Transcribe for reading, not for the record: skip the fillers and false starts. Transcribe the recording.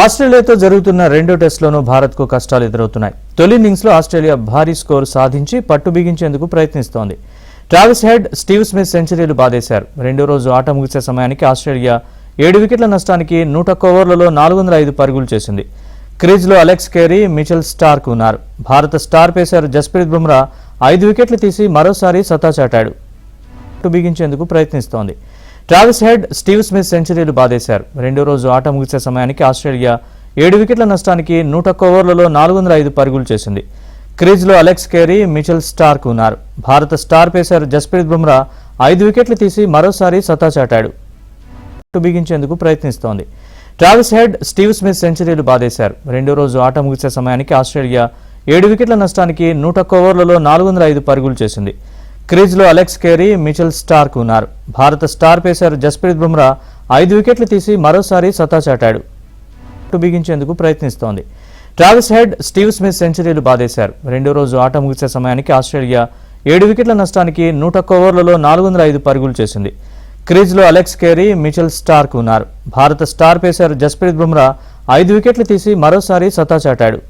ఆస్ట్రేలియాతో జరుగుతున్న రెండో టెస్టులోనూ భారత్కు కష్టాలు ఎదురవుతున్నాయి. తొలి ఇన్నింగ్స్లో ఆస్ట్రేలియా భారీ స్కోరు సాధించి పట్టు బిగించేందుకు ప్రయత్నిస్తోంది. ట్రావిస్ హెడ్, స్టీవ్ స్మిత్ సెంచరీలు బాదేశారు. రెండో రోజు ఆట ముగిసే సమయానికి ఆస్ట్రేలియా 7 వికెట్ల నష్టానికి 101 ఓవర్లలో 405 పరుగులు చేసింది. క్రీజ్లో అలెక్స్ కేరీ, మిచెల్ స్టార్క్ ఉన్నారు. భారత స్టార్ పేసర్ జస్ప్రీత్ బుమ్రా 5 వికెట్లు తీసి మరోసారి సత్తా చాటాడు. పట్టు బిగించేందుకు ప్రయత్నిస్తోంది. ట్రావిస్ హెడ్, స్టీవ్ స్మిత్ సెంచరీలు బాదేశారు. రెండో రోజు ఆట ముగిసే సమయానికి ఆస్ట్రేలియా 7 వికెట్ల నష్టానికి 101 ఓవర్లలో 405 పరుగులు చేసింది. క్రీజ్లో అలెక్స్ కేరీ, మిచెల్ స్టార్క్ ఉన్నారు. భారత స్టార్ పేసర్ జస్ప్రీత్ బుమ్రా 5 వికెట్లు తీసి మరోసారి సత్తా చాటాడు. పట్టు బిగించేందుకు ప్రయత్నిస్తోంది. ట్రావిస్ హెడ్, స్టీవ్ స్మిత్ సెంచరీలు బాదేశారు. రెండో రోజు ఆట ముగిసే సమయానికి ఆస్ట్రేలియా 7 వికెట్ల నష్టానికి 101 ఓవర్లలో 405 పరుగులు చేసింది. క్రీజ్లో అలెక్స్ కేరీ, మిచెల్ స్టార్క్ ఉన్నారు. భారత స్టార్ పేసర్ జస్ప్రీత్ బుమ్రా 5 వికెట్లు తీసి మరోసారి సత్తా చాటాడు. పట్టు బిగించేందుకు ప్రయత్నిస్తోంది. ట్రావిస్ హెడ్, స్టీవ్ స్మిత్ సెంచరీలు బాదేశారు. రెండో రోజు ఆట ముగిసే సమయానికి ఆస్ట్రేలియా 7 వికెట్ల నష్టానికి 101 ఓవర్లలో 405 పరుగులు చేసింది. క్రీజ్లో అలెక్స్ కేరీ, మిచెల్ స్టార్క్ ఉన్నారు. భారత స్టార్ పేసర్ జస్ప్రీత్ బుమ్రా 5 వికెట్లు తీసి మరోసారి సత్తా చాటాడు.